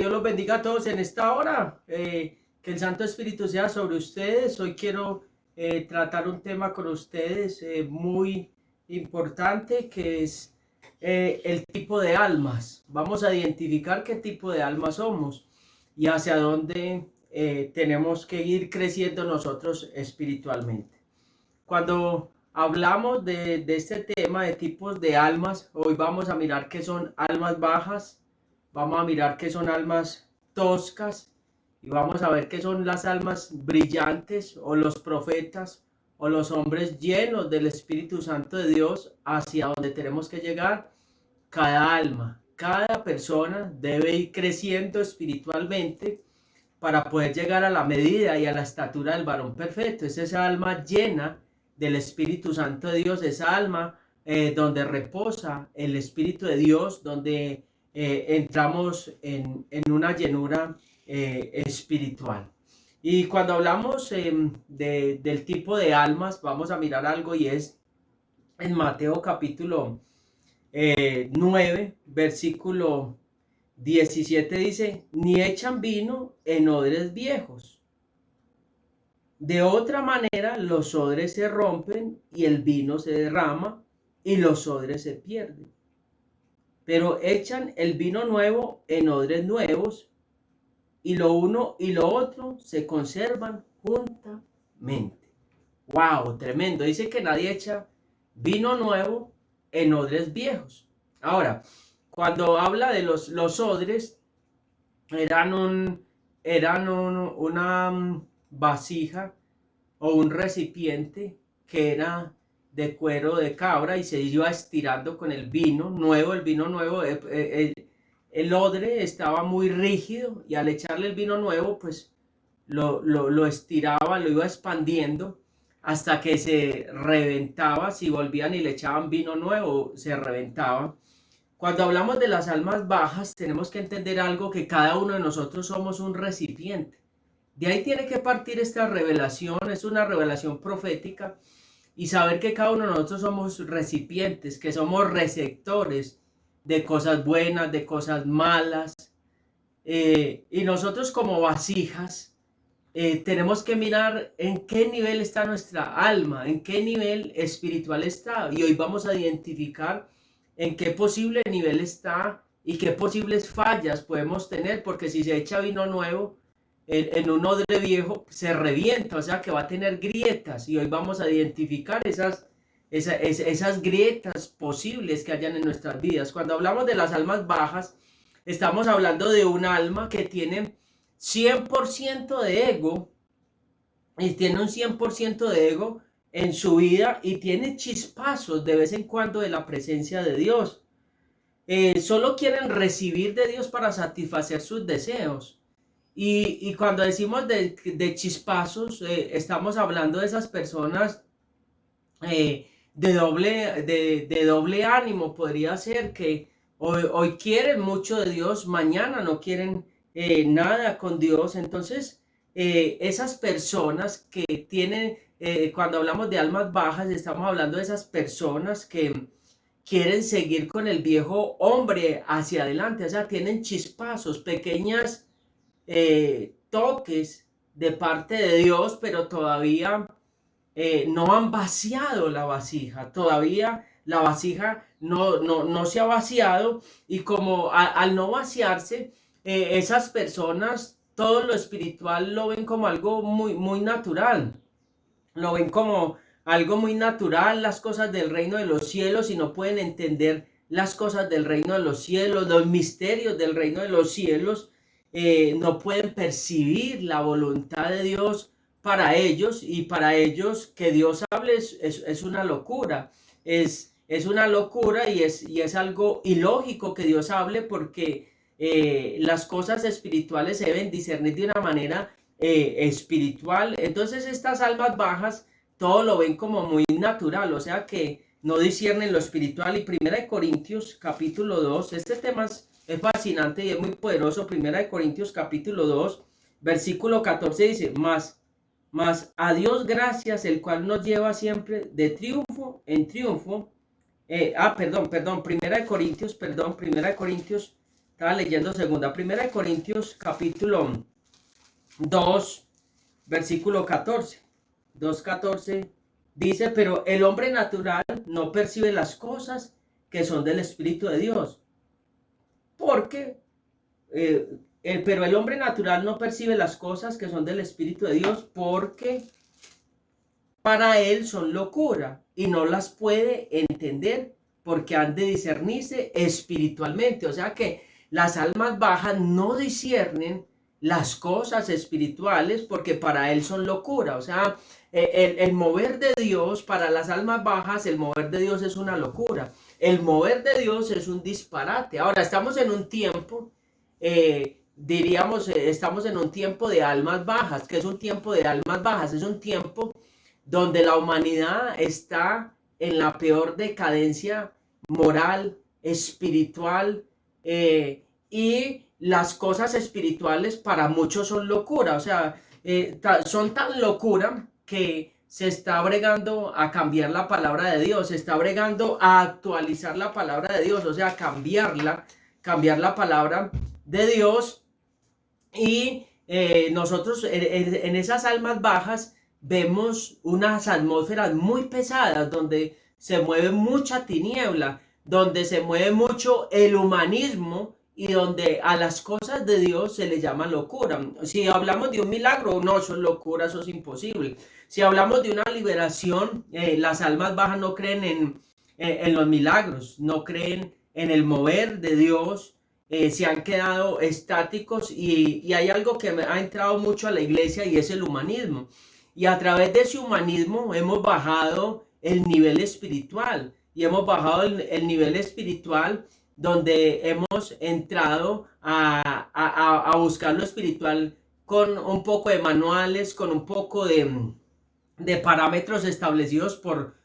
Dios los bendiga a todos en esta hora. Que el Santo Espíritu sea sobre ustedes. Hoy quiero tratar un tema con ustedes muy importante, que es el tipo de almas. Vamos a identificar qué tipo de almas somos y hacia dónde tenemos que ir creciendo nosotros espiritualmente. Cuando hablamos de este tema de tipos de almas, hoy vamos a mirar qué son almas bajas, vamos a mirar qué son almas toscas y vamos a ver qué son las almas brillantes o los profetas o los hombres llenos del Espíritu Santo de Dios, hacia donde tenemos que llegar. Cada alma, cada persona debe ir creciendo espiritualmente para poder llegar a la medida y a la estatura del varón perfecto. Es esa alma llena del Espíritu Santo de Dios, esa alma donde reposa el Espíritu de Dios, donde entramos en una llenura espiritual. Y cuando hablamos del tipo de almas, vamos a mirar algo, y es en Mateo capítulo 9, versículo 17, dice: ni echan vino en odres viejos. De otra manera, los odres se rompen y el vino se derrama y los odres se pierden. Pero echan el vino nuevo en odres nuevos, y lo uno y lo otro se conservan juntamente. ¡Wow! Tremendo. Dice que nadie echa vino nuevo en odres viejos. Ahora, cuando habla de los odres, eran una vasija o un recipiente que era de cuero de cabra y se iba estirando con el vino nuevo. El vino nuevo, el odre estaba muy rígido, y al echarle el vino nuevo, pues lo estiraba, lo iba expandiendo hasta que se reventaba. Si volvían y le echaban vino nuevo, se reventaba. Cuando hablamos de las almas bajas, tenemos que entender algo, que cada uno de nosotros somos un recipiente. De ahí tiene que partir esta revelación. Es una revelación profética, y saber que cada uno de nosotros somos recipientes, que somos receptores de cosas buenas, de cosas malas, y nosotros como vasijas tenemos que mirar en qué nivel está nuestra alma, en qué nivel espiritual está, y hoy vamos a identificar en qué posible nivel está y qué posibles fallas podemos tener, porque si se echa vino nuevo en un odre viejo, se revienta, o sea que va a tener grietas, y hoy vamos a identificar esas grietas posibles que hayan en nuestras vidas. Cuando hablamos de las almas bajas, estamos hablando de un alma que tiene 100% de ego, y tiene un 100% de ego en su vida, y tiene chispazos de vez en cuando de la presencia de Dios. Solo quieren recibir de Dios para satisfacer sus deseos. Y cuando decimos de chispazos, estamos hablando de esas personas de doble ánimo. Podría ser que hoy quieren mucho de Dios, mañana no quieren nada con Dios. Entonces, esas personas que tienen, cuando hablamos de almas bajas, estamos hablando de esas personas que quieren seguir con el viejo hombre hacia adelante. O sea, tienen chispazos, pequeñas toques de parte de Dios, pero todavía no han vaciado la vasija. Todavía la vasija no se ha vaciado, y como al no vaciarse, esas personas todo lo espiritual lo ven como algo muy natural. Lo ven como algo muy natural, las cosas del reino de los cielos, y no pueden entender las cosas del reino de los cielos, los misterios del reino de los cielos. No pueden percibir la voluntad de Dios para ellos, y para ellos que Dios hable es una locura. Es una locura, y es algo ilógico que Dios hable, porque las cosas espirituales se deben discernir de una manera espiritual. Entonces estas almas bajas todo lo ven como muy natural, o sea que no disciernen lo espiritual. Y Primera de Corintios capítulo 2, este tema es fascinante y es muy poderoso. Primera de Corintios capítulo 2, versículo 14 dice: Mas a Dios gracias, el cual nos lleva siempre de triunfo en triunfo. Primera de Corintios Estaba leyendo Primera de Corintios capítulo 2, versículo 14. 2:14 dice, pero el hombre natural no percibe las cosas que son del Espíritu de Dios, porque, pero el hombre natural no percibe las cosas que son del Espíritu de Dios porque para él son locura y no las puede entender porque han de discernirse espiritualmente. O sea que las almas bajas no disciernen las cosas espirituales porque para él son locura. O sea, el mover de Dios para las almas bajas, el mover de Dios es una locura. El mover de Dios es un disparate. Ahora, estamos en un tiempo, estamos en un tiempo de almas bajas. ¿Qué es un tiempo de almas bajas? Es un tiempo donde la humanidad está en la peor decadencia moral, espiritual, y las cosas espirituales para muchos son locura. O sea, son tan locura que se está bregando a cambiar la palabra de Dios, se está bregando a actualizar la palabra de Dios, o sea, cambiar la palabra de Dios. Y nosotros en esas almas bajas vemos unas atmósferas muy pesadas donde se mueve mucha tiniebla, donde se mueve mucho el humanismo y donde a las cosas de Dios se le llama locura. Si hablamos de un milagro, no, eso es locura, eso es imposible. Si hablamos de una liberación, las almas bajas no creen en los milagros, no creen en el mover de Dios, se han quedado estáticos y hay algo que me ha entrado mucho a la iglesia y es el humanismo. Y a través de ese humanismo hemos bajado el nivel espiritual y hemos bajado el nivel espiritual donde hemos entrado a buscar lo espiritual con un poco de manuales, con un poco de parámetros establecidos por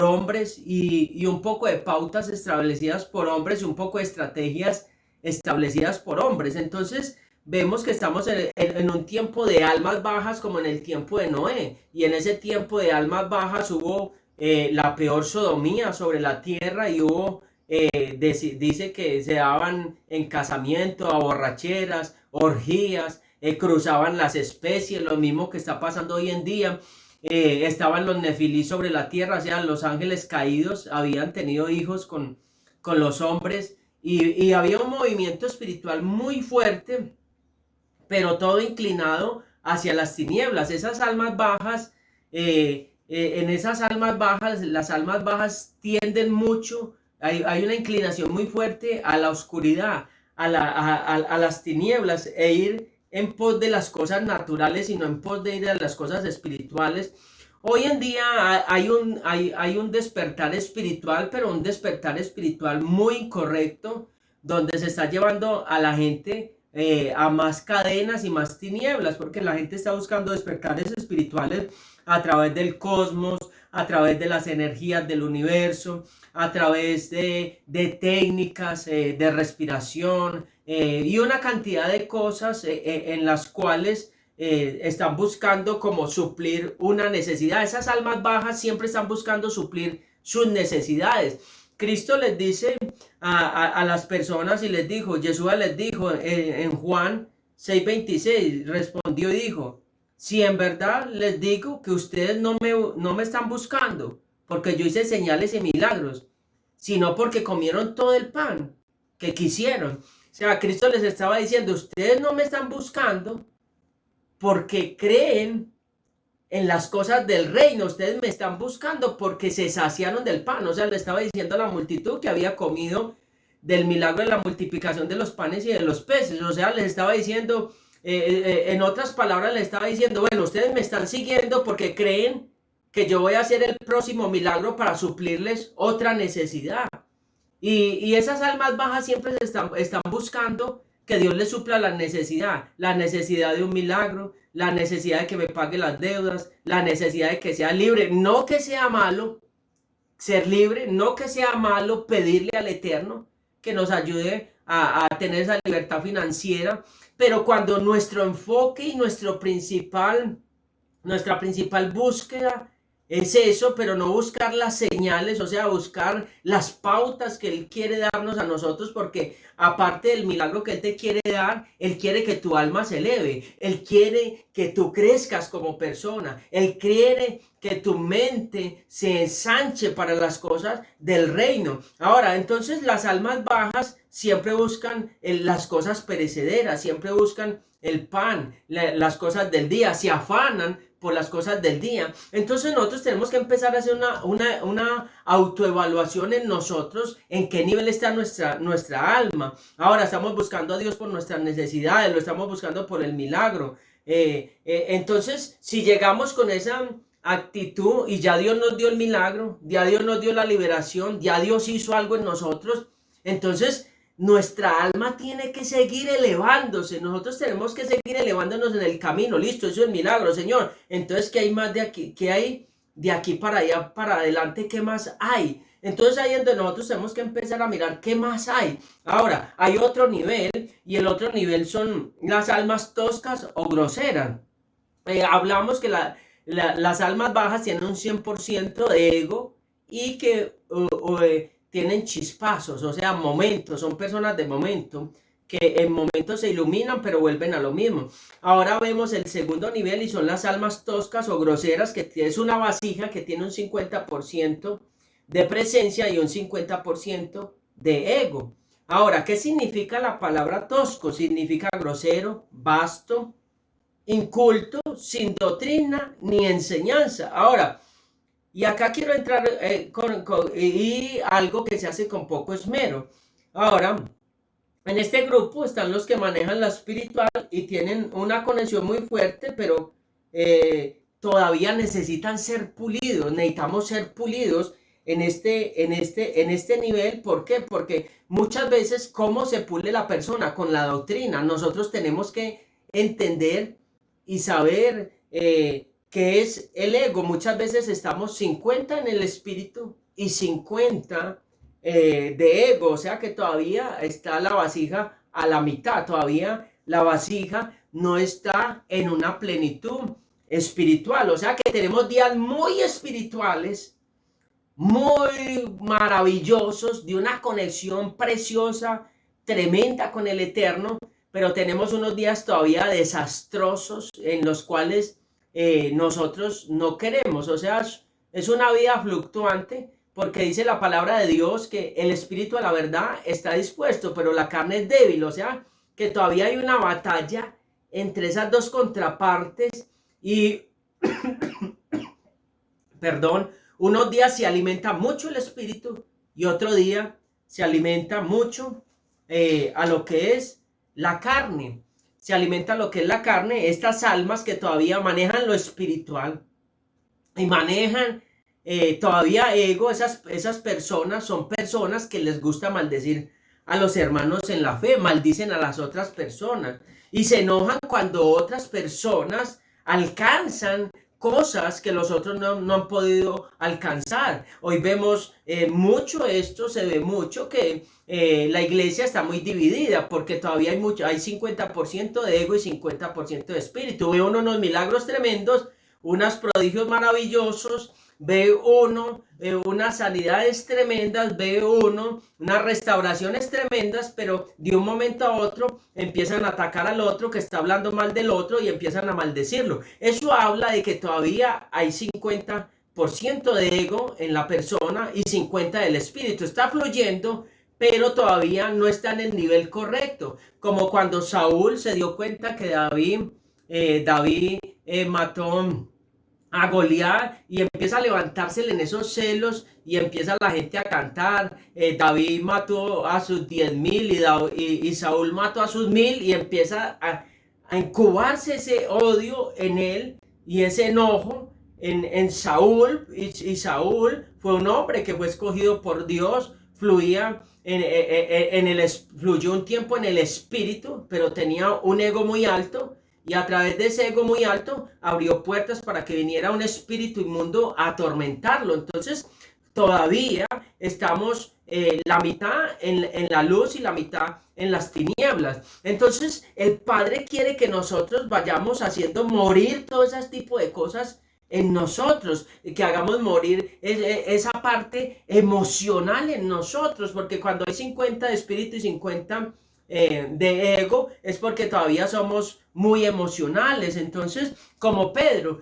hombres y un poco de pautas establecidas por hombres y un poco de estrategias establecidas por hombres. Entonces vemos que estamos en un tiempo de almas bajas como en el tiempo de Noé, y en ese tiempo de almas bajas hubo la peor sodomía sobre la tierra y hubo, dice que se daban en casamiento, a borracheras, orgías, cruzaban las especies, lo mismo que está pasando hoy en día. Estaban los nefilí sobre la tierra, o sea, los ángeles caídos habían tenido hijos con los hombres, y había un movimiento espiritual muy fuerte, pero todo inclinado hacia las tinieblas. Esas almas bajas, en esas almas bajas, las almas bajas tienden mucho, hay una inclinación muy fuerte a la oscuridad, a las tinieblas, e ir en pos de las cosas naturales y no en pos de ir a las cosas espirituales. Hoy en día hay un despertar espiritual, pero un despertar espiritual muy incorrecto, donde se está llevando a la gente a más cadenas y más tinieblas, porque la gente está buscando despertares espirituales a través del cosmos, a través de las energías del universo, a través de técnicas de respiración y una cantidad de cosas en las cuales están buscando como suplir una necesidad. Esas almas bajas siempre están buscando suplir sus necesidades. Cristo les dice a las personas y les dijo, Yeshua les dijo en Juan 6:26, respondió y dijo, si en verdad les digo que ustedes no me están buscando porque yo hice señales y milagros, sino porque comieron todo el pan que quisieron. O sea, Cristo les estaba diciendo, ustedes no me están buscando porque creen en las cosas del reino, ustedes me están buscando porque se saciaron del pan. O sea, le estaba diciendo a la multitud que había comido del milagro de la multiplicación de los panes y de los peces. O sea, les estaba diciendo, en otras palabras, les estaba diciendo, bueno, ustedes me están siguiendo porque creen que yo voy a hacer el próximo milagro para suplirles otra necesidad. Y esas almas bajas siempre están buscando que Dios les supla la necesidad de un milagro, la necesidad de que me pague las deudas, la necesidad de que sea libre. No que sea malo ser libre, no que sea malo pedirle al Eterno que nos ayude a tener esa libertad financiera, pero cuando nuestro enfoque y nuestra principal búsqueda es eso, pero no buscar las señales, o sea, buscar las pautas que Él quiere darnos a nosotros, porque aparte del milagro que Él te quiere dar, Él quiere que tu alma se eleve, Él quiere que tú crezcas como persona, Él quiere que tu mente se ensanche para las cosas del reino. Ahora, entonces las almas bajas siempre buscan las cosas perecederas, siempre buscan el pan, las cosas del día, se afanan por las cosas del día. Entonces nosotros tenemos que empezar a hacer una autoevaluación en nosotros, en qué nivel está nuestra alma. Ahora estamos buscando a Dios por nuestras necesidades, lo estamos buscando por el milagro. Entonces, si llegamos con esa actitud y ya Dios nos dio el milagro, ya Dios nos dio la liberación, ya Dios hizo algo en nosotros, entonces nuestra alma tiene que seguir elevándose, nosotros tenemos que seguir elevándonos en el camino, listo, eso es el milagro, Señor. Entonces, ¿qué hay más de aquí? ¿Qué hay de aquí para allá, para adelante? ¿Qué más hay? Entonces ahí es donde nosotros tenemos que empezar a mirar qué más hay. Ahora, hay otro nivel, y el otro nivel son las almas toscas o groseras. Hablamos que las almas bajas tienen un 100% de ego y que tienen chispazos, o sea, momentos, son personas de momento, que en momentos se iluminan pero vuelven a lo mismo. Ahora vemos el segundo nivel y son las almas toscas o groseras, que es una vasija que tiene un 50% de presencia y un 50% de ego. Ahora, ¿qué significa la palabra tosco? Significa grosero, vasto, inculto, sin doctrina ni enseñanza. Ahora, y acá quiero entrar y algo que se hace con poco esmero. Ahora, en este grupo están los que manejan la espiritual y tienen una conexión muy fuerte, pero todavía necesitan ser pulidos. Necesitamos ser pulidos en este nivel. ¿Por qué? Porque muchas veces, ¿cómo se pule la persona? Con la doctrina. Nosotros tenemos que entender y saber qué es el ego. Muchas veces estamos 50 en el espíritu y 50 de ego, o sea que todavía está la vasija a la mitad, todavía la vasija no está en una plenitud espiritual, o sea que tenemos días muy espirituales, muy maravillosos, de una conexión preciosa, tremenda con el Eterno, pero tenemos unos días todavía desastrosos en los cuales nosotros no queremos, o sea, es una vida fluctuante, porque dice la palabra de Dios que el espíritu a la verdad está dispuesto, pero la carne es débil, o sea, que todavía hay una batalla entre esas dos contrapartes y, perdón, unos días se alimenta mucho el espíritu y otro día se alimenta mucho a lo que es la carne. Se alimenta lo que es la carne, estas almas que todavía manejan lo espiritual y manejan todavía ego. Esas personas son personas que les gusta maldecir a los hermanos en la fe, maldicen a las otras personas y se enojan cuando otras personas alcanzan cosas que los otros no han podido alcanzar. Hoy vemos mucho esto, se ve mucho que la iglesia está muy dividida porque todavía hay 50% de ego y 50% de espíritu. Ve uno unos milagros tremendos, unos prodigios maravillosos, ve uno unas sanidades tremendas, ve uno unas restauraciones tremendas, pero de un momento a otro empiezan a atacar al otro que está hablando mal del otro y empiezan a maldecirlo. Eso habla de que todavía hay 50% de ego en la persona y 50% del espíritu. Está fluyendo, pero todavía no está en el nivel correcto. Como cuando Saúl se dio cuenta que David mató a Goliat y empieza a levantársele en esos celos y empieza la gente a cantar. David mató a sus 10,000 y Saúl mató a sus 1,000 y empieza a incubarse ese odio en él y ese enojo en Saúl. Y Saúl fue un hombre que fue escogido por Dios, fluyó un tiempo en el espíritu, pero tenía un ego muy alto. Y a través de ese ego muy alto abrió puertas para que viniera un espíritu inmundo a atormentarlo. Entonces todavía estamos la mitad en la luz y la mitad en las tinieblas. Entonces el Padre quiere que nosotros vayamos haciendo morir todo ese tipo de cosas en nosotros, que hagamos morir esa parte emocional en nosotros, porque cuando hay 50 de espíritu y 50 de ego, es porque todavía somos muy emocionales. Entonces, como Pedro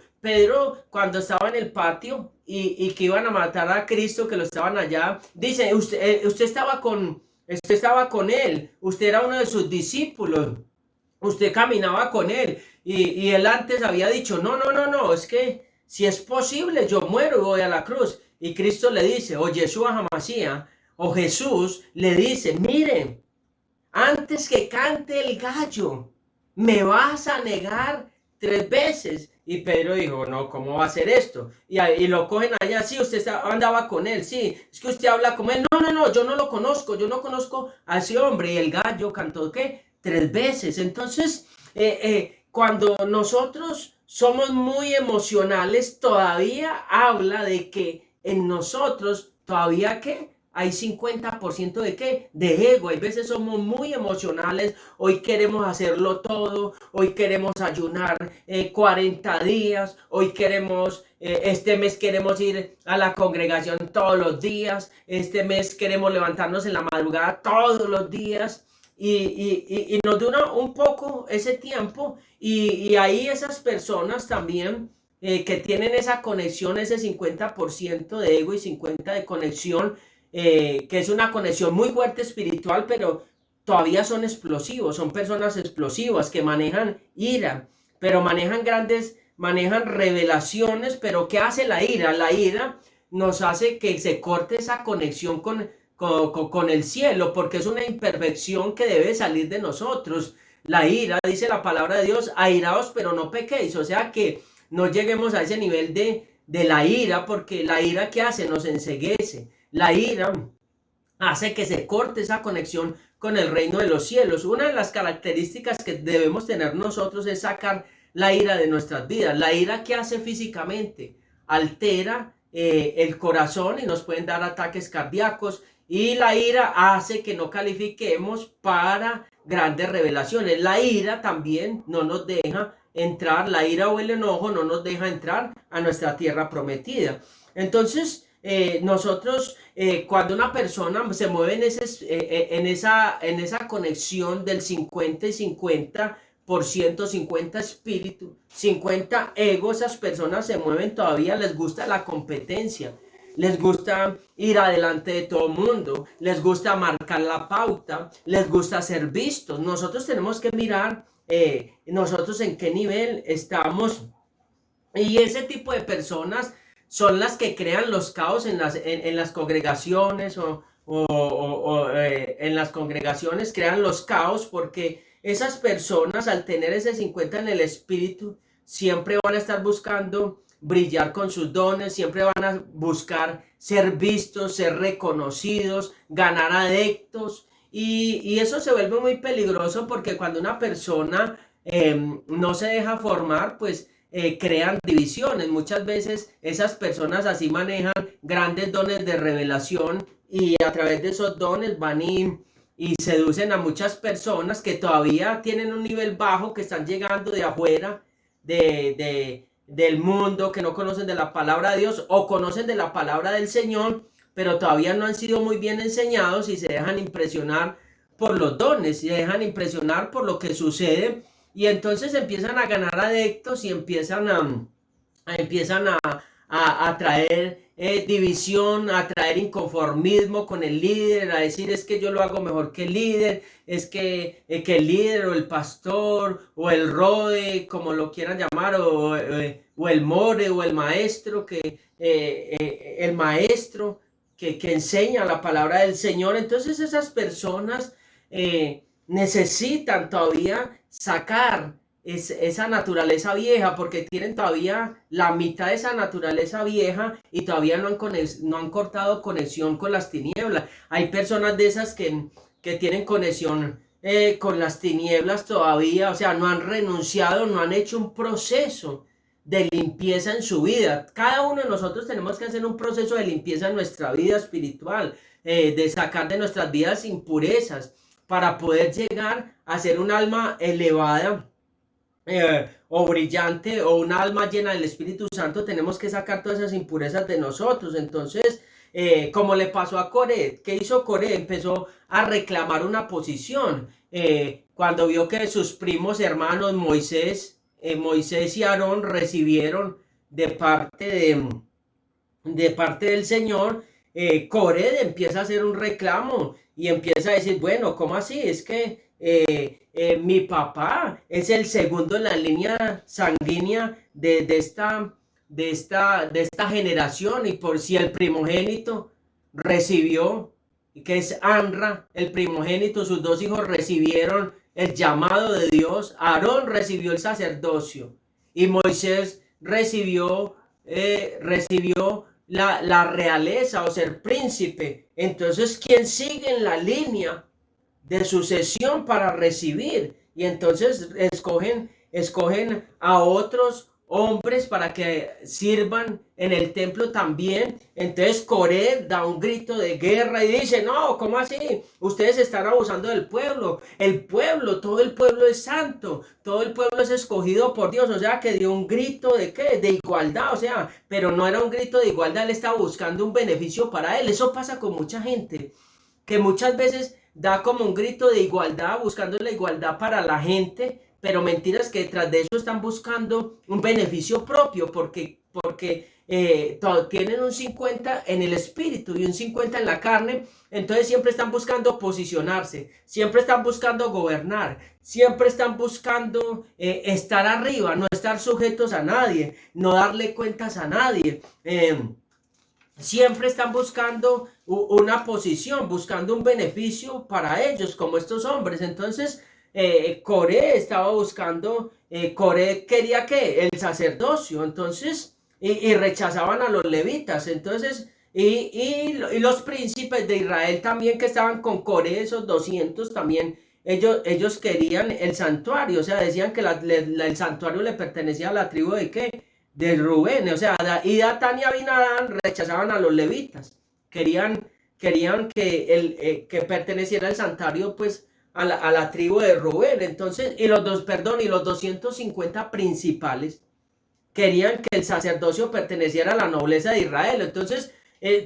cuando estaba en el patio y que iban a matar a Cristo, que lo estaban allá, dice, usted estaba con él, usted era uno de sus discípulos, usted caminaba con él, y él antes había dicho, no, es que si es posible, yo muero y voy a la cruz. Y Cristo le dice, o Yeshua Hamashiach, o Jesús le dice, mire, antes que cante el gallo, me vas a negar 3 veces. Y Pedro dijo, no, ¿cómo va a ser esto? Y lo cogen allá, sí, usted andaba con él, sí, es que usted habla con él. No, yo no lo conozco, yo no conozco a ese hombre. Y el gallo cantó, ¿qué? 3 veces. Entonces, cuando nosotros somos muy emocionales, todavía habla de que en nosotros todavía que hay 50% de qué, de ego. Hay veces somos muy emocionales, hoy queremos hacerlo todo, hoy queremos ayunar 40 días, hoy queremos, este mes queremos ir a la congregación todos los días, este mes queremos levantarnos en la madrugada todos los días. Y nos dura un poco ese tiempo, y ahí esas personas también que tienen esa conexión, ese 50% de ego y 50% de conexión, que es una conexión muy fuerte espiritual, pero todavía son explosivos, son personas explosivas que manejan ira, pero manejan revelaciones. Pero ¿qué hace la ira? La ira nos hace que se corte esa conexión con el cielo, porque es una imperfección que debe salir de nosotros. La ira, dice la palabra de Dios, airaos pero no pequéis, o sea que no lleguemos a ese nivel de la ira, porque la ira, ¿qué hace? Nos enceguece. La ira hace que se corte esa conexión con el reino de los cielos. Una de las características que debemos tener nosotros es sacar la ira de nuestras vidas. La ira, ¿qué hace físicamente? Altera el corazón y nos pueden dar ataques cardíacos, y la ira hace que no califiquemos para grandes revelaciones. La ira también no nos deja entrar, la ira o el enojo no nos deja entrar a nuestra tierra prometida. Entonces, nosotros, cuando una persona se mueve en esa conexión del 50 y 50%, 50 espíritu, 50 ego, esas personas se mueven todavía, les gusta la competencia, les gusta ir adelante de todo el mundo, les gusta marcar la pauta, les gusta ser vistos. Nosotros tenemos que mirar nosotros en qué nivel estamos, y ese tipo de personas son las que crean los caos en las congregaciones, en las congregaciones crean los caos, porque esas personas, al tener ese 50 en el espíritu, siempre van a estar buscando brillar con sus dones, siempre van a buscar ser vistos, ser reconocidos, ganar adeptos, y eso se vuelve muy peligroso, porque cuando una persona no se deja formar, pues crean divisiones. Muchas veces esas personas así manejan grandes dones de revelación, y a través de esos dones van y seducen a muchas personas que todavía tienen un nivel bajo, que están llegando de afuera del mundo, que no conocen de la palabra de Dios o conocen de la palabra del Señor, pero todavía no han sido muy bien enseñados, y se dejan impresionar por los dones, se dejan impresionar por lo que sucede, y entonces empiezan a ganar adeptos y empiezan a traer división, a traer inconformismo con el líder, a decir es que yo lo hago mejor que el líder, es que el líder o el pastor o el rode, como lo quieran llamar, o el more o el maestro, el maestro que enseña la palabra del Señor. Entonces esas personas necesitan todavía sacar esa naturaleza vieja, porque tienen todavía la mitad de esa naturaleza vieja, y todavía no han cortado conexión con las tinieblas. Hay personas de esas que tienen conexión con las tinieblas todavía, o sea, no han renunciado, no han hecho un proceso de limpieza en su vida. Cada uno de nosotros tenemos que hacer un proceso de limpieza en nuestra vida espiritual, de sacar de nuestras vidas impurezas, para poder llegar a ser un alma elevada o brillante o un alma llena del Espíritu Santo, tenemos que sacar todas esas impurezas de nosotros. Entonces, como le pasó a Coré, ¿qué hizo Coré? Empezó a reclamar una posición. Cuando vio que sus primos hermanos Moisés y Aarón recibieron de de parte del Señor, Coré empieza a hacer un reclamo y empieza a decir, bueno, ¿cómo así? Es que mi papá es el segundo en la línea sanguínea de esta generación, y por si el primogénito recibió, que es Anra, el primogénito, sus dos hijos recibieron el llamado de Dios, Aarón recibió el sacerdocio y Moisés recibió la realeza o ser príncipe. Entonces, ¿quién sigue en la línea de sucesión para recibir? Y entonces escogen a otros hombres para que sirvan en el templo también. Entonces Coré da un grito de guerra y dice, no, ¿cómo así? Ustedes están abusando del pueblo. El pueblo, todo el pueblo es santo, todo el pueblo es escogido por Dios. O sea, que dio un grito de ¿qué? De igualdad, o sea, pero no era un grito de igualdad, él estaba buscando un beneficio para él. Eso pasa con mucha gente, que muchas veces da como un grito de igualdad, buscando la igualdad para la gente, pero mentiras que detrás de eso están buscando un beneficio propio, porque tienen un 50 en el espíritu y un 50 en la carne. Entonces siempre están buscando posicionarse, siempre están buscando gobernar, siempre están buscando estar arriba, no estar sujetos a nadie, no darle cuentas a nadie. Siempre están buscando una posición, buscando un beneficio para ellos, como estos hombres. Entonces, Coré estaba buscando, Coré quería que el sacerdocio, entonces, y rechazaban a los levitas. Entonces, y los príncipes de Israel también, que estaban con Coré, esos 200 también, ellos querían el santuario, o sea, decían que el santuario le pertenecía a la tribu de ¿qué? De Rubén. O sea, y Datán y Abinadán rechazaban a los levitas, querían que perteneciera el santuario pues a la tribu de Rubén. Entonces, y los 250 principales querían que el sacerdocio perteneciera a la nobleza de Israel. Entonces,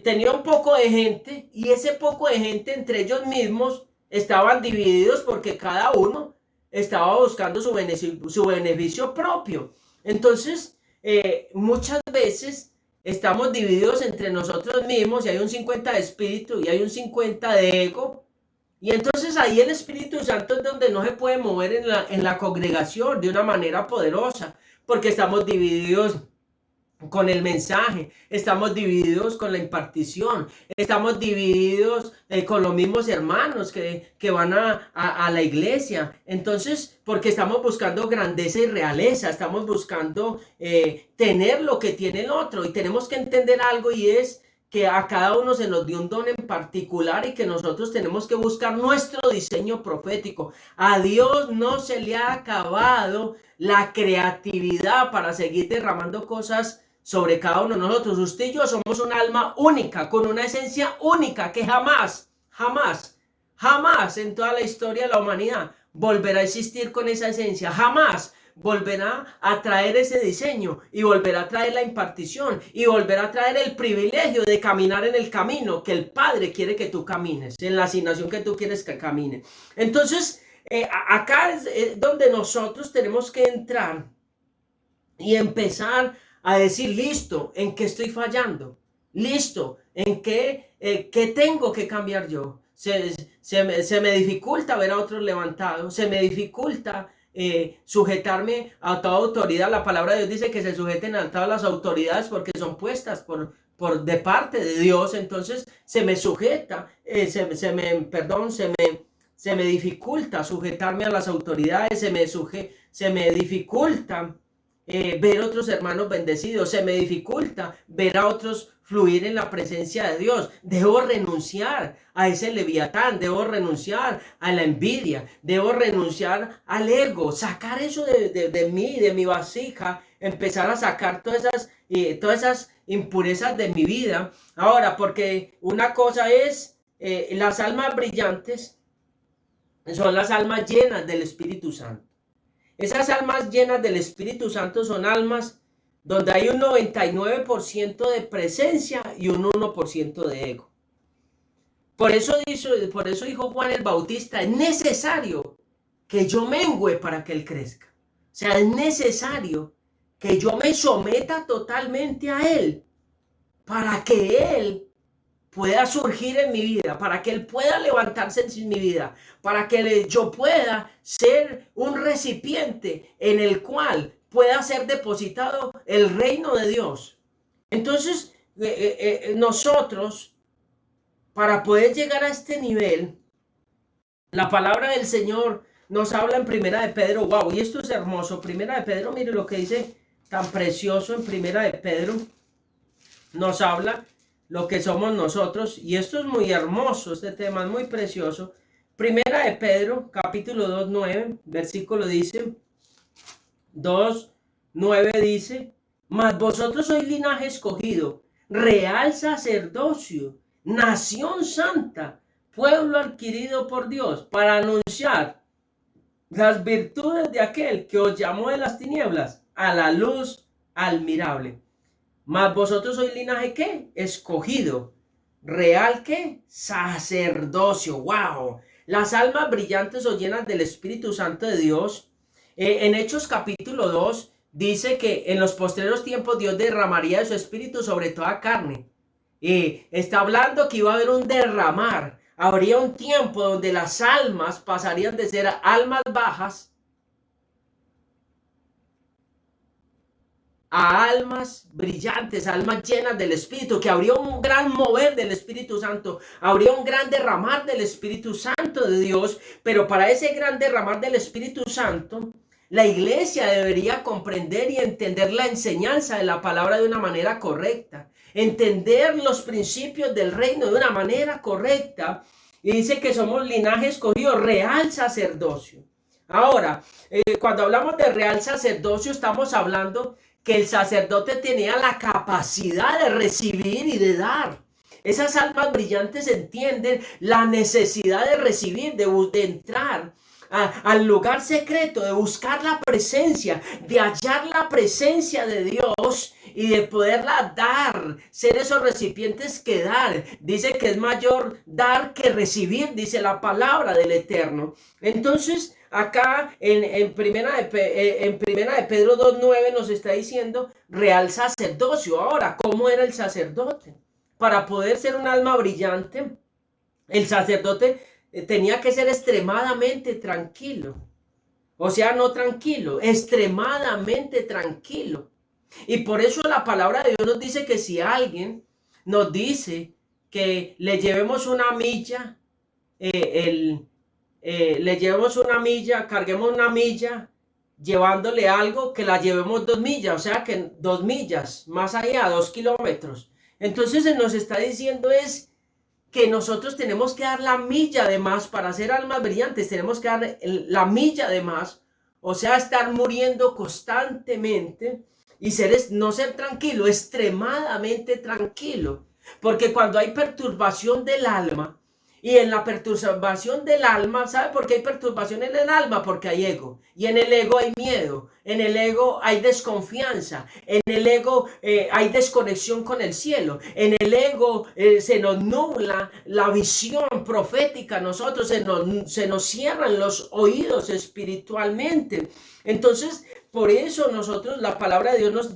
tenía un poco de gente, y ese poco de gente entre ellos mismos estaban divididos porque cada uno estaba buscando su beneficio propio. Entonces, muchas veces estamos divididos entre nosotros mismos, y hay un 50 de espíritu y hay un 50 de ego. Y entonces ahí el Espíritu Santo es donde no se puede mover en la congregación de una manera poderosa, porque estamos divididos con el mensaje, estamos divididos con la impartición, estamos divididos con los mismos hermanos que van a la iglesia. Entonces, porque estamos buscando grandeza y realeza, estamos buscando tener lo que tiene el otro, y tenemos que entender algo, y es que a cada uno se nos dio un don en particular, y que nosotros tenemos que buscar nuestro diseño profético. A Dios no se le ha acabado la creatividad para seguir derramando cosas sobre cada uno de nosotros. Usted y yo somos un alma única, con una esencia única, que jamás en toda la historia de la humanidad volverá a existir con esa esencia. Jamás volverá a traer ese diseño, y volverá a traer la impartición, y volverá a traer el privilegio de caminar en el camino que el Padre quiere que tú camines, en la asignación que tú quieres que camine. Entonces, acá es donde nosotros tenemos que entrar y empezar a decir, listo, ¿en qué estoy fallando? Listo, ¿en qué tengo que cambiar yo? Se me dificulta ver a otros levantados, se me dificulta sujetarme a toda autoridad. La palabra de Dios dice que se sujeten a todas las autoridades porque son puestas de parte de Dios. Entonces se me sujeta, se me dificulta sujetarme a las autoridades, se me dificulta ver otros hermanos bendecidos, se me dificulta ver a otros fluir en la presencia de Dios. Debo renunciar a ese leviatán, debo renunciar a la envidia, debo renunciar al ego, sacar eso de mí, de mi vasija, empezar a sacar todas esas impurezas de mi vida. Ahora, porque una cosa es las almas brillantes, son las almas llenas del Espíritu Santo. Esas almas llenas del Espíritu Santo son almas donde hay un 99% de presencia y un 1% de ego. Por eso dijo Juan el Bautista, es necesario que yo mengüe para que él crezca. O sea, es necesario que yo me someta totalmente a él para que él pueda surgir en mi vida, para que él pueda levantarse en mi vida, para que yo pueda ser un recipiente en el cual pueda ser depositado el reino de Dios. Entonces, nosotros, para poder llegar a este nivel, la palabra del Señor nos habla en Primera de Pedro, wow, y esto es hermoso. Primera de Pedro, mire lo que dice tan precioso en Primera de Pedro, nos habla lo que somos nosotros, y esto es muy hermoso, este tema es muy precioso. Primera de Pedro, capítulo 2, 9, versículo dice, 2, 9 dice, mas vosotros sois linaje escogido, real sacerdocio, nación santa, pueblo adquirido por Dios, para anunciar las virtudes de aquel que os llamó de las tinieblas a la luz admirable. Mas vosotros sois linaje, ¿qué? Escogido. Real, ¿qué? Sacerdocio. ¡Wow! Las almas brillantes o llenas del Espíritu Santo de Dios. En Hechos capítulo 2 dice que en los postreros tiempos Dios derramaría de su Espíritu sobre toda carne. Está hablando que iba a haber un derramar. Habría un tiempo donde las almas pasarían de ser almas bajas a almas brillantes, almas llenas del Espíritu, que habría un gran mover del Espíritu Santo, habría un gran derramar del Espíritu Santo de Dios, pero para ese gran derramar del Espíritu Santo, la iglesia debería comprender y entender la enseñanza de la palabra de una manera correcta, entender los principios del reino de una manera correcta, y dice que somos linaje escogido, real sacerdocio. Ahora, cuando hablamos de real sacerdocio, estamos hablando que el sacerdote tenía la capacidad de recibir y de dar. Esas almas brillantes entienden la necesidad de recibir, de entrar al lugar secreto, de buscar la presencia, de hallar la presencia de Dios y de poderla dar, ser esos recipientes que dar. Dice que es mayor dar que recibir, dice la palabra del Eterno. Entonces, acá en primera de Pedro 2.9 nos está diciendo real sacerdocio. Ahora, ¿cómo era el sacerdote? Para poder ser un alma brillante, el sacerdote tenía que ser extremadamente tranquilo. O sea, no tranquilo, extremadamente tranquilo. Y por eso la palabra de Dios nos dice que si alguien nos dice que le llevemos una milla, carguemos una milla, llevándole algo, que la llevemos 2 millas, o sea que 2 millas, más allá, 2 kilómetros. Entonces se nos está diciendo es que nosotros tenemos que dar la milla de más para ser almas brillantes, tenemos que dar la milla de más, o sea, estar muriendo constantemente y no ser tranquilo, extremadamente tranquilo, porque cuando hay perturbación del alma, y en la perturbación del alma, ¿sabe por qué hay perturbación en el alma? Porque hay ego. Y en el ego hay miedo. En el ego hay desconfianza. En el ego hay desconexión con el cielo. En el ego se nos nubla la visión profética. Nosotros se nos cierran los oídos espiritualmente. Entonces, por eso nosotros, la palabra de Dios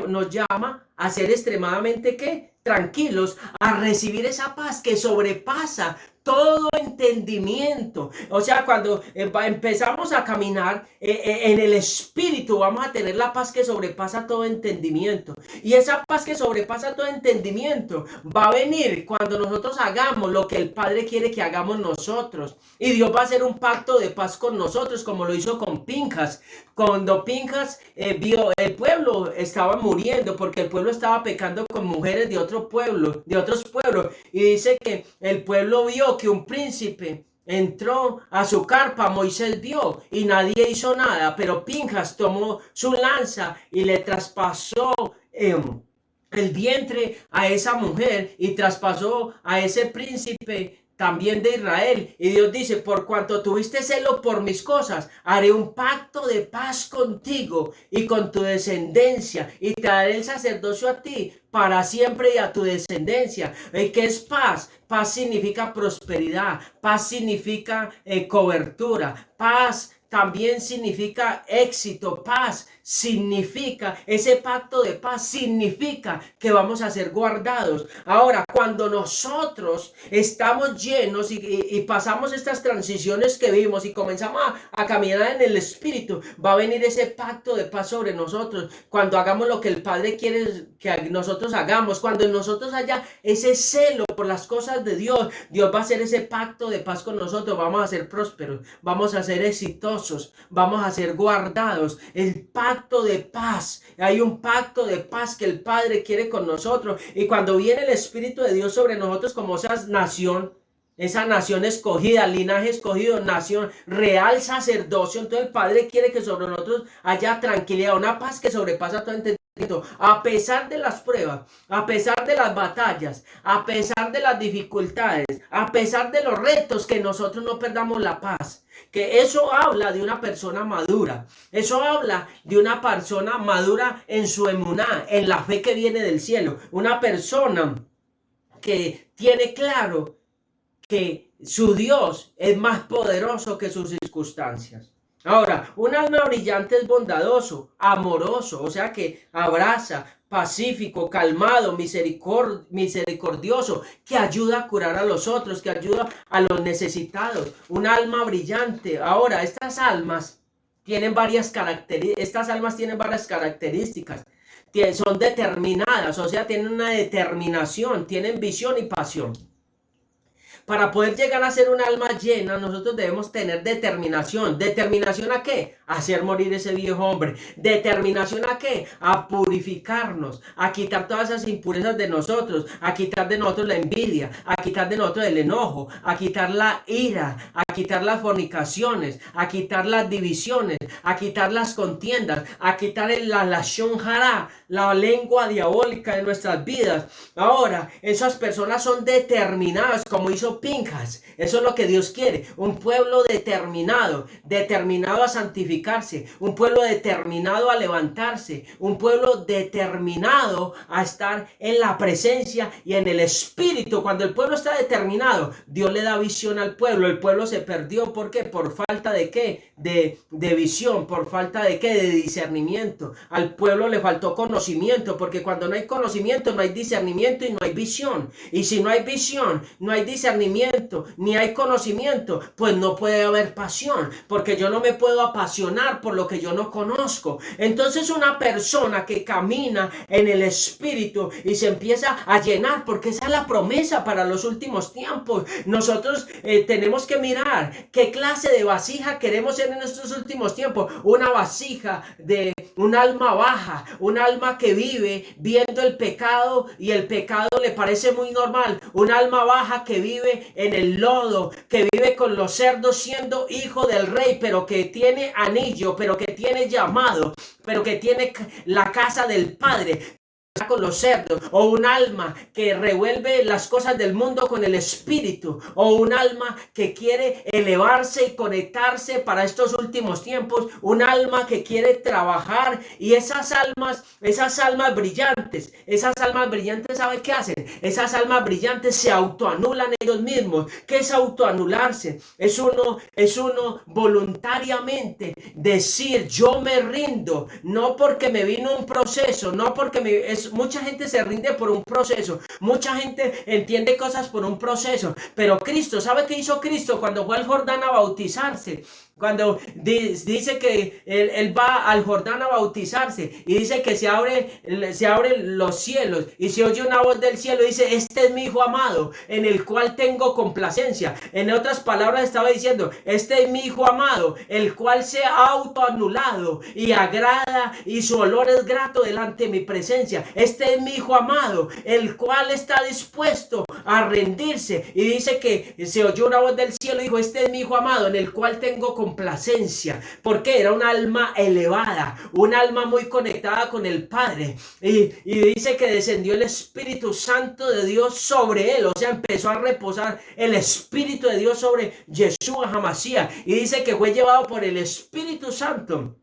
nos llama a ser extremadamente, ¿qué? Tranquilos, a recibir esa paz que sobrepasa todo entendimiento. O sea, cuando empezamos a caminar en el Espíritu, vamos a tener la paz que sobrepasa todo entendimiento. Y esa paz que sobrepasa todo entendimiento va a venir cuando nosotros hagamos lo que el Padre quiere que hagamos nosotros. Y Dios va a hacer un pacto de paz con nosotros, como lo hizo con Pinjas. Cuando Pinjas vio el pueblo estaba muriendo, porque el pueblo estaba pecando con mujeres de otros pueblos. Y dice que el pueblo vio que un príncipe entró a su carpa, Moisés vio y nadie hizo nada, pero Pinjas tomó su lanza y le traspasó el vientre a esa mujer y traspasó a ese príncipe también de Israel. Y Dios dice, por cuanto tuviste celo por mis cosas, haré un pacto de paz contigo y con tu descendencia, y te daré el sacerdocio a ti para siempre y a tu descendencia. ¿Qué es paz? Paz significa prosperidad, paz significa cobertura, paz también significa éxito, paz significa, ese pacto de paz significa que vamos a ser guardados. Ahora, cuando nosotros estamos llenos y pasamos estas transiciones que vimos y comenzamos a caminar en el Espíritu, va a venir ese pacto de paz sobre nosotros. Cuando hagamos lo que el Padre quiere que nosotros hagamos, cuando en nosotros haya ese celo por las cosas de Dios, Dios va a hacer ese pacto de paz con nosotros. Vamos a ser prósperos, vamos a ser exitosos, vamos a ser guardados. El pacto de paz, hay un pacto de paz que el Padre quiere con nosotros, y cuando viene el Espíritu de Dios sobre nosotros como esa nación escogida, linaje escogido, nación real, sacerdocio, entonces el Padre quiere que sobre nosotros haya tranquilidad, una paz que sobrepasa todo entendimiento. A pesar de las pruebas, a pesar de las batallas, a pesar de las dificultades, a pesar de los retos, que nosotros no perdamos la paz. Que eso habla de una persona madura, eso habla de una persona madura en su emuná, en la fe que viene del cielo, una persona que tiene claro que su Dios es más poderoso que sus circunstancias. Ahora, un alma brillante es bondadoso, amoroso, o sea que abraza, pacífico, calmado, misericordioso, que ayuda a curar a los otros, que ayuda a los necesitados. Un alma brillante. Ahora, estas almas tienen varias características. Son determinadas, o sea, tienen una determinación, tienen visión y pasión. Para poder llegar a ser un alma llena, nosotros debemos tener determinación. ¿Determinación a qué? A hacer morir ese viejo hombre. ¿Determinación a qué? A purificarnos, a quitar todas esas impurezas de nosotros, a quitar de nosotros la envidia, a quitar de nosotros el enojo, a quitar la ira, a quitar las fornicaciones, a quitar las divisiones, a quitar las contiendas, a quitar la lashon hara, la lengua diabólica de nuestras vidas. Ahora, esas personas son determinadas, como hizo Pinjas. Eso es lo que Dios quiere, un pueblo determinado a santificarse, un pueblo determinado a levantarse, un pueblo determinado a estar en la presencia y en el Espíritu. Cuando el pueblo está determinado, Dios le da visión al pueblo. El pueblo se perdió, ¿por qué? Por falta de ¿qué? De visión, por falta de ¿qué? De discernimiento. Al pueblo le faltó conocimiento, porque cuando no hay conocimiento no hay discernimiento y no hay visión, y si no hay visión, no hay discernimiento, ni hay conocimiento, pues no puede haber pasión, porque yo no me puedo apasionar por lo que yo no conozco. Entonces una persona que camina en el Espíritu y se empieza a llenar, porque esa es la promesa para los últimos tiempos, nosotros tenemos que mirar qué clase de vasija queremos ser en estos últimos tiempos. Una vasija de un alma baja, un alma que vive viendo el pecado y el pecado le parece muy normal, un alma baja que vive en el lodo, que vive con los cerdos siendo hijo del rey, pero que tiene anillo, pero que tiene llamado, pero que tiene la casa del Padre con los cerdos, o un alma que revuelve las cosas del mundo con el Espíritu, o un alma que quiere elevarse y conectarse para estos últimos tiempos, un alma que quiere trabajar. Y esas almas brillantes, ¿sabe qué hacen? Esas almas brillantes se autoanulan ellos mismos. ¿Qué es autoanularse? Es uno voluntariamente decir: yo me rindo, no porque me vino un proceso, no porque mucha gente se rinde por un proceso, mucha gente entiende cosas por un proceso, pero Cristo, ¿sabe qué hizo Cristo cuando fue al Jordán a bautizarse? Cuando dice que él va al Jordán a bautizarse y dice que se abren los cielos y se oye una voz del cielo y dice: este es mi hijo amado en el cual tengo complacencia. En otras palabras estaba diciendo: este es mi hijo amado, el cual se ha autoanulado y agrada y su olor es grato delante de mi presencia. Este es mi hijo amado, el cual está dispuesto a rendirse. Y dice que se oyó una voz del cielo y dijo: este es mi hijo amado en el cual tengo complacencia. complacencia, porque era un alma elevada, un alma muy conectada con el Padre. Y dice que descendió el Espíritu Santo de Dios sobre él, o sea, empezó a reposar el Espíritu de Dios sobre Yeshua HaMashiach, y dice que fue llevado por el Espíritu Santo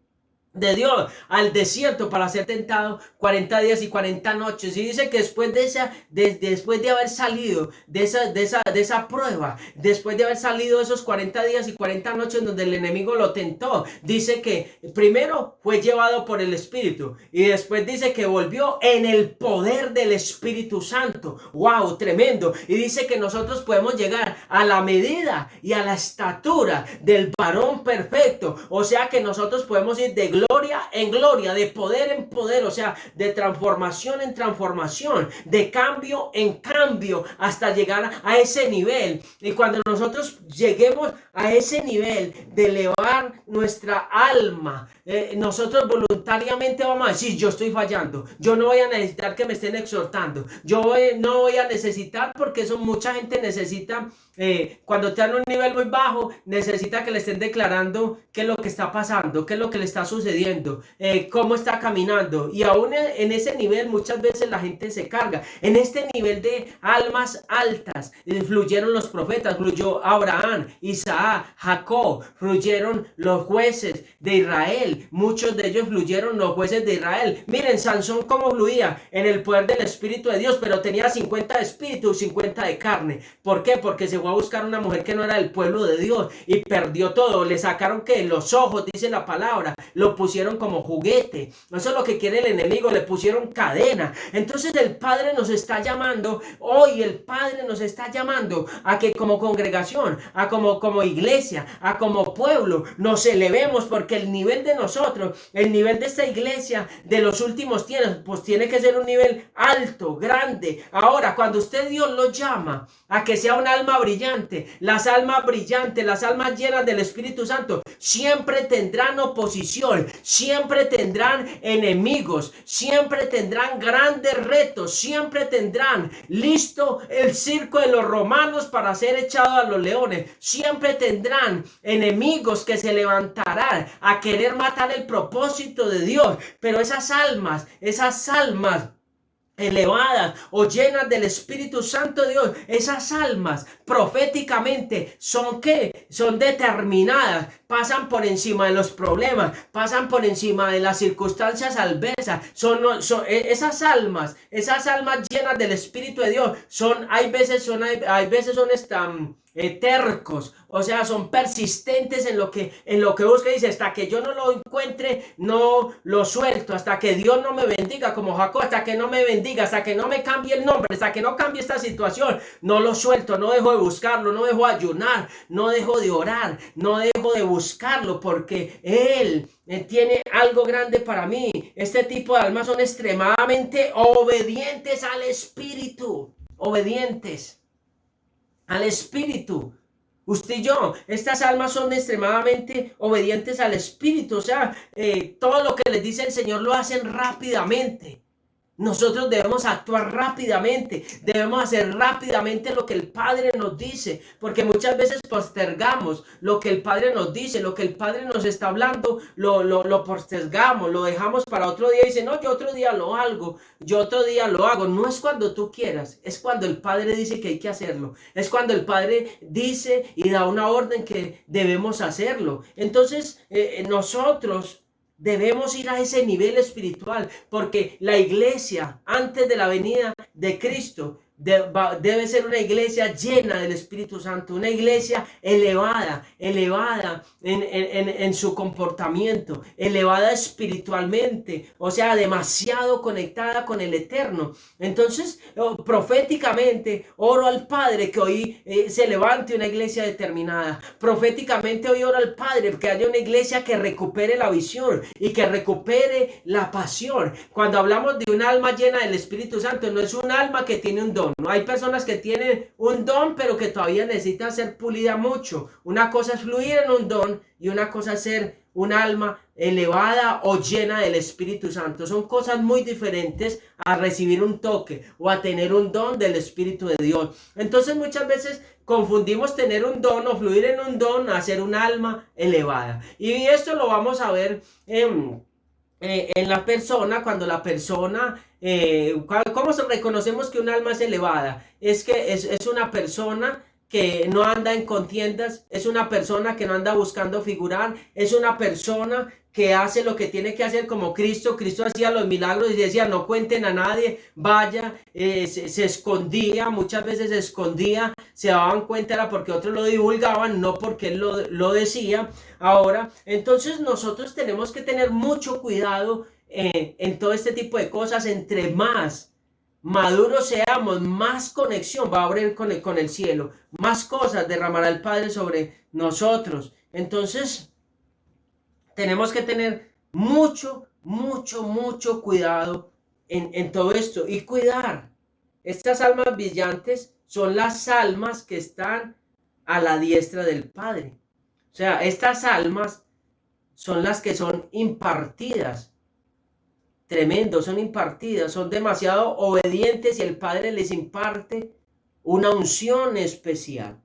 de Dios al desierto para ser tentado 40 días y 40 noches. Y dice que después de haber salido de esa prueba, después de haber salido esos 40 días y 40 noches donde el enemigo lo tentó, dice que primero fue llevado por el Espíritu y después dice que volvió en el poder del Espíritu Santo. ¡Wow! Tremendo. Y dice que nosotros podemos llegar a la medida y a la estatura del varón perfecto, o sea que nosotros podemos ir de gloria en gloria, de poder en poder, o sea, de transformación en transformación, de cambio en cambio, hasta llegar a ese nivel. Y cuando nosotros lleguemos a ese nivel de elevar nuestra alma, nosotros voluntariamente vamos a decir: yo estoy fallando, yo no voy a necesitar que me estén exhortando, no voy a necesitar, porque eso mucha gente necesita. Cuando está en un nivel muy bajo, necesita que le estén declarando qué es lo que está pasando, qué es lo que le está sucediendo, cómo está caminando. Y aún en ese nivel muchas veces la gente se carga. En este nivel de almas altas fluyeron los profetas, fluyó Abraham, Isaac, Jacob, fluyeron los jueces de Israel. Muchos de ellos fluyeron los jueces de Israel. Miren, Sansón cómo fluía en el poder del Espíritu de Dios, pero tenía 50 de espíritu, 50 de carne. ¿Por qué? Porque se fue a buscar una mujer que no era del pueblo de Dios y perdió todo. Le sacaron que los ojos, dice la palabra, lo pusieron como juguete. Eso es lo que quiere el enemigo, le pusieron cadena. Entonces el Padre nos está llamando, hoy el Padre nos está llamando a que como congregación, a como iglesia, a como pueblo, nos elevemos, porque el nivel de nosotros, el nivel de esta iglesia de los últimos tiempos, pues tiene que ser un nivel alto, grande. Ahora, cuando usted Dios lo llama a que sea un alma brillante, las almas brillantes, las almas llenas del Espíritu Santo, siempre tendrán oposición, siempre tendrán enemigos, siempre tendrán grandes retos, siempre tendrán listo el circo de los romanos para ser echado a los leones, siempre tendrán enemigos que se levantarán a querer matar el propósito de Dios. Pero esas almas elevadas o llenas del Espíritu Santo de Dios, esas almas proféticamente son determinadas, pasan por encima de los problemas, pasan por encima de las circunstancias adversas. Esas almas llenas del Espíritu de Dios hay veces son tercos, o sea, son persistentes en lo que busca. Dice: hasta que yo no lo encuentre, no lo suelto, hasta que Dios no me bendiga, como Jacob, hasta que no me bendiga, hasta que no me cambie el nombre, hasta que no cambie esta situación, no lo suelto, no dejo de buscarlo, no dejo de ayunar, no dejo de orar, no dejo de buscarlo, porque Él tiene algo grande para mí. Este tipo de almas son extremadamente obedientes al Espíritu, obedientes al Espíritu. Usted y yo, estas almas son extremadamente obedientes al Espíritu. O sea, todo lo que les dice el Señor lo hacen rápidamente. Nosotros debemos actuar rápidamente, debemos hacer rápidamente lo que el Padre nos dice, porque muchas veces postergamos lo que el Padre nos dice, lo que el Padre nos está hablando, lo postergamos, lo dejamos para otro día y dice: no, yo otro día lo hago, yo otro día lo hago. No es cuando tú quieras, es cuando el Padre dice que hay que hacerlo, es cuando el Padre dice y da una orden que debemos hacerlo. Entonces nosotros debemos ir a ese nivel espiritual, porque la iglesia antes de la venida de Cristo debe ser una iglesia llena del Espíritu Santo, una iglesia elevada en su comportamiento, elevada espiritualmente, o sea, demasiado conectada con el Eterno. Entonces, proféticamente, oro al Padre que hoy se levante una iglesia determinada. Proféticamente hoy oro al Padre que haya una iglesia que recupere la visión y que recupere la pasión. Cuando hablamos de un alma llena del Espíritu Santo, no es un alma que tiene un don. No hay personas que tienen un don, pero que todavía necesitan ser pulida mucho. Una cosa es fluir en un don y una cosa es ser un alma elevada o llena del Espíritu Santo. Son cosas muy diferentes a recibir un toque o a tener un don del Espíritu de Dios. Entonces muchas veces confundimos tener un don o fluir en un don a ser un alma elevada. Y esto lo vamos a ver en la persona, cuando la persona, ¿cómo reconocemos que un alma es elevada? Es que es una persona que no anda en contiendas, es una persona que no anda buscando figurar, es una persona que hace lo que tiene que hacer como Cristo. Cristo hacía los milagros y decía, no cuenten a nadie, vaya, se escondía, muchas veces se escondía, se daban cuenta era porque otros lo divulgaban, no porque él lo decía. Ahora, entonces nosotros tenemos que tener mucho cuidado en todo este tipo de cosas. Entre más maduros seamos, más conexión va a haber con el cielo, más cosas derramará el Padre sobre nosotros. Entonces tenemos que tener mucho cuidado en todo esto y cuidar. Estas almas brillantes son las almas que están a la diestra del Padre. O sea, estas almas son las que son impartidas. Tremendo, son impartidas, son demasiado obedientes y el Padre les imparte una unción especial.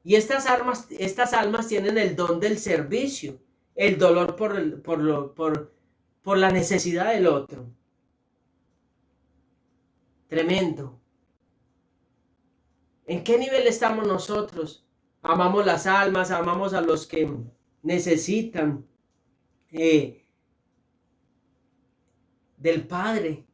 Y estas almas tienen el don del servicio, el dolor por la necesidad del otro. Tremendo. ¿En qué nivel estamos nosotros? Amamos las almas, amamos a los que necesitan del Padre.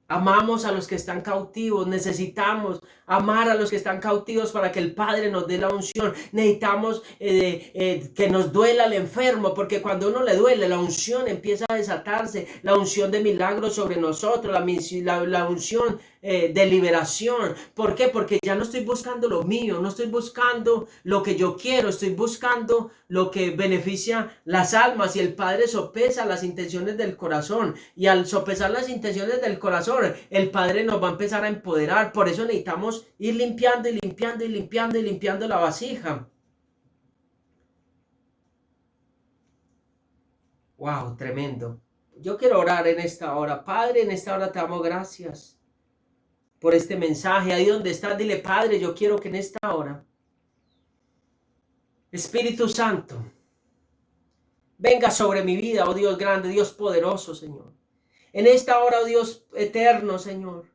Amamos a los que están cautivos, necesitamos amar a los que están cautivos para que el Padre nos dé la unción. Necesitamos que nos duela el enfermo, porque cuando uno le duele, la unción empieza a desatarse, la unción de milagros sobre nosotros, la unción de liberación. ¿Por qué? Porque ya no estoy buscando lo mío, no estoy buscando lo que yo quiero, estoy buscando lo que beneficia las almas, y el Padre sopesa las intenciones del corazón, y al sopesar las intenciones del corazón, el Padre nos va a empezar a empoderar. Por eso necesitamos ir limpiando y limpiando y limpiando y limpiando la vasija. Wow, tremendo. Yo quiero orar en esta hora. Padre, en esta hora te damos gracias por este mensaje. Ahí donde estás, dile: Padre, yo quiero que en esta hora, Espíritu Santo, venga sobre mi vida, oh Dios grande, Dios poderoso, Señor. En esta hora, oh Dios eterno, Señor.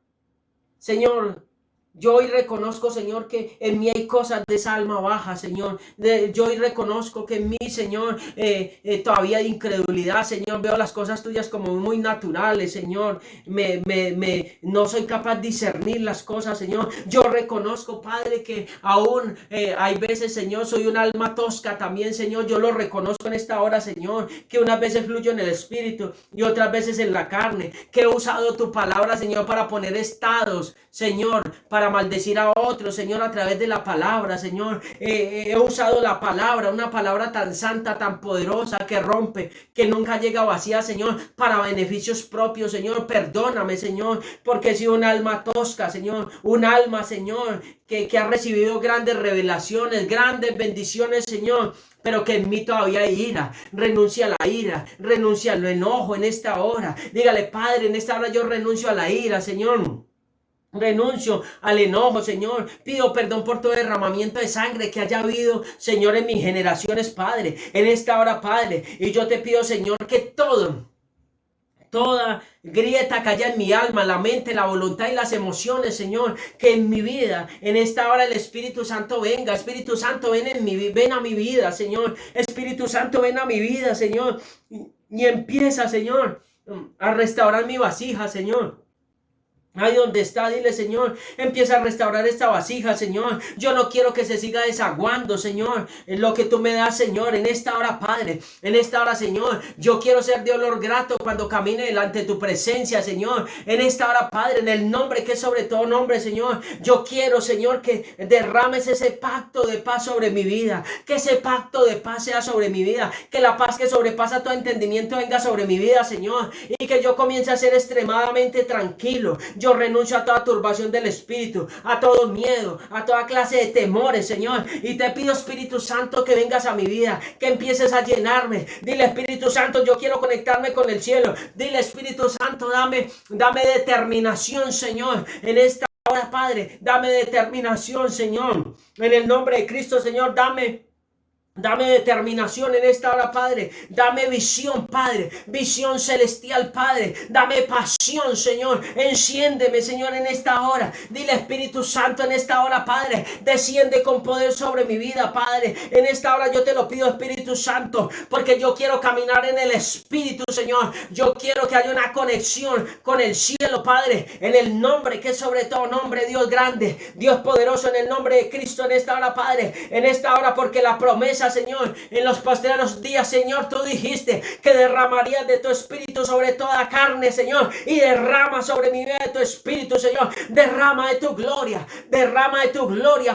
Señor, yo hoy reconozco, Señor, que en mí hay cosas de esa alma baja, Señor. Yo hoy reconozco que en mí, Señor, todavía hay incredulidad, Señor. Veo las cosas tuyas como muy naturales, Señor. No soy capaz de discernir las cosas, Señor. Yo reconozco, Padre, que aún hay veces, Señor, soy un alma tosca también, Señor. Yo lo reconozco en esta hora, Señor, que unas veces fluyo en el Espíritu y otras veces en la carne. Que he usado tu palabra, Señor, para poner estados, Señor, para maldecir a otros, Señor, a través de la palabra, Señor. He usado la palabra, una palabra tan santa, tan poderosa, que rompe, que nunca llega vacía, Señor, para beneficios propios, Señor. Perdóname, Señor, porque he sido un alma tosca, Señor, un alma, Señor, que ha recibido grandes revelaciones, grandes bendiciones, Señor, pero que en mí todavía hay ira. Renuncia a la ira, renuncia al enojo en esta hora. Dígale: Padre, en esta hora yo renuncio a la ira, Señor. Renuncio al enojo, Señor. Pido perdón por todo derramamiento de sangre que haya habido, Señor, en mis generaciones, Padre. En esta hora, Padre. Y yo te pido, Señor, que toda grieta que haya en mi alma, la mente, la voluntad y las emociones, Señor, que en mi vida, en esta hora, el Espíritu Santo venga. Espíritu Santo, ven a mi vida, Señor. Espíritu Santo, ven a mi vida, Señor. Y empieza, Señor, a restaurar mi vasija, Señor. Ahí donde está, dile: Señor, empieza a restaurar esta vasija, Señor. Yo no quiero que se siga desaguando, Señor, en lo que tú me das, Señor. En esta hora, Padre, en esta hora, Señor, yo quiero ser de olor grato cuando camine delante de tu presencia, Señor. En esta hora, Padre, en el nombre que es sobre todo nombre, Señor, yo quiero, Señor, que derrames ese pacto de paz sobre mi vida. Que ese pacto de paz sea sobre mi vida. Que la paz que sobrepasa todo entendimiento venga sobre mi vida, Señor. Y que yo comience a ser extremadamente tranquilo. Yo renuncio a toda turbación del espíritu, a todo miedo, a toda clase de temores, Señor. Y te pido, Espíritu Santo, que vengas a mi vida, que empieces a llenarme. Dile, Espíritu Santo, yo quiero conectarme con el cielo. Dile, Espíritu Santo, dame determinación, Señor, en esta hora, Padre. Dame determinación, Señor. En el nombre de Cristo, Señor, dame determinación en esta hora, Padre. Dame visión, Padre. Visión celestial, Padre. Dame pasión, Señor. Enciéndeme, Señor, en esta hora. Dile, Espíritu Santo, en esta hora, Padre. Desciende con poder sobre mi vida, Padre. En esta hora yo te lo pido, Espíritu Santo, porque yo quiero caminar en el Espíritu, Señor. Yo quiero que haya una conexión con el cielo, Padre. En el nombre que es sobre todo nombre, Dios grande, Dios poderoso, en el nombre de Cristo, en esta hora, Padre. En esta hora, porque la promesa, Señor, en los postreros días, Señor, tú dijiste que derramarías de tu espíritu sobre toda carne, Señor, y derrama sobre mi vida de tu espíritu, Señor. Derrama de tu gloria,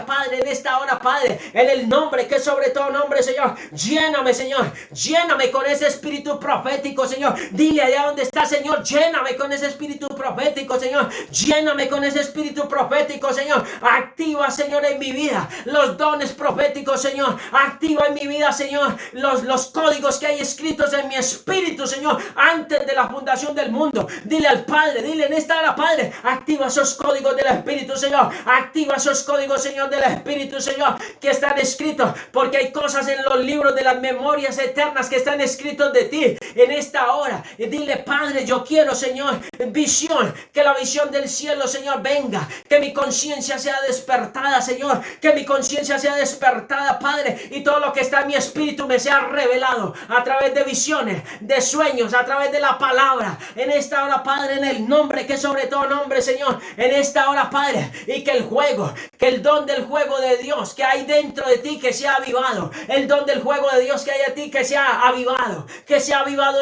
Padre, en esta hora, Padre, en el nombre que es sobre todo nombre, Señor. Lléname, Señor, lléname con ese espíritu profético, Señor. Dile allá donde está, Señor, lléname con ese espíritu profético, Señor. Lléname con ese espíritu profético, Señor. Activa, Señor, en mi vida los dones proféticos, Señor. Activa en mi vida, Señor, los códigos que hay escritos en mi espíritu, Señor, antes de la fundación del mundo. Dile al Padre, dile en esta hora, Padre, activa esos códigos del Espíritu, Señor. Activa esos códigos, Señor, del Espíritu, Señor, que están escritos, porque hay cosas en los libros de las memorias eternas que están escritos de ti en esta hora. Y dile, Padre, yo quiero, Señor, visión, que la visión del cielo, Señor, venga, que mi conciencia sea despertada, Señor, que mi conciencia sea despertada, Padre, y todo lo que está en mi espíritu me sea revelado a través de visiones, de sueños, a través de la palabra. En esta hora, Padre, en el nombre que sobre todo nombre, Señor, en esta hora, Padre, y que el don del juego de Dios que hay dentro de ti, que sea avivado. El don del juego de Dios que hay en ti, que sea avivado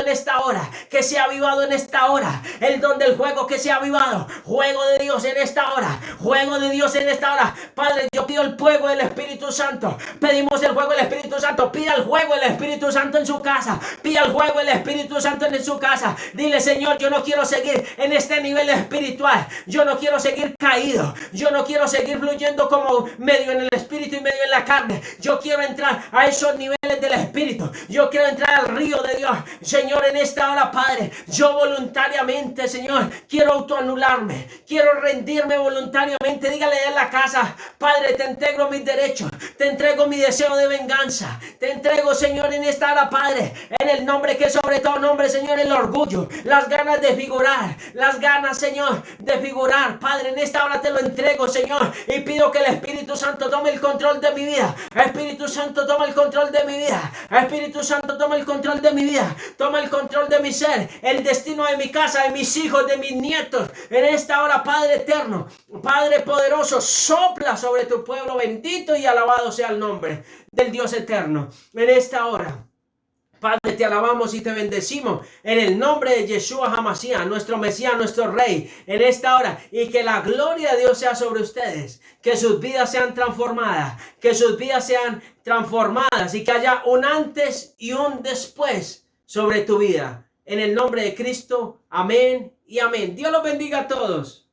en esta hora, que sea avivado en esta hora. El don del juego que sea avivado. Juego de Dios en esta hora, juego de Dios en esta hora. Padre, yo pido el fuego del Espíritu Santo. Pedimos el fuego del Espíritu Santo. Pida el fuego del Espíritu Santo en su casa. Pida el fuego del Espíritu Santo en su casa. Dile, Señor, yo no quiero seguir en este nivel espiritual. Yo no quiero seguir caído. Yo no quiero seguir fluyendo como medio en el espíritu y medio en la carne. Yo quiero entrar a esos niveles del espíritu. Yo quiero entrar al río de Dios. Señor, en esta hora, Padre, yo voluntariamente, Señor, quiero autoanularme. Quiero rendirme voluntariamente. Dígale en la casa, Padre, te entrego mis derechos. Te entrego mi deseo de venganza. Te entrego, Señor, en esta hora, Padre, en el nombre que sobre todo nombre, Señor, el orgullo, las ganas de figurar, las ganas, Señor, de figurar. Padre, en esta hora te lo entrego, Señor, y pido que el Espíritu Santo tome el control de mi vida. Espíritu Santo, toma el control de mi vida. Espíritu Santo, toma el control de mi vida. Toma el control de mi ser, el destino de mi casa, de mis hijos, de mis nietos. En esta hora, Padre eterno, Padre poderoso, sopla sobre tu pueblo. Bendito y alabado sea el nombre del Dios eterno. En esta hora, Padre, te alabamos y te bendecimos en el nombre de Yeshua HaMashiach, nuestro Mesías, nuestro Rey, en esta hora. Y que la gloria de Dios sea sobre ustedes, que sus vidas sean transformadas, y que haya un antes y un después sobre tu vida. En el nombre de Cristo, amén y amén. Dios los bendiga a todos.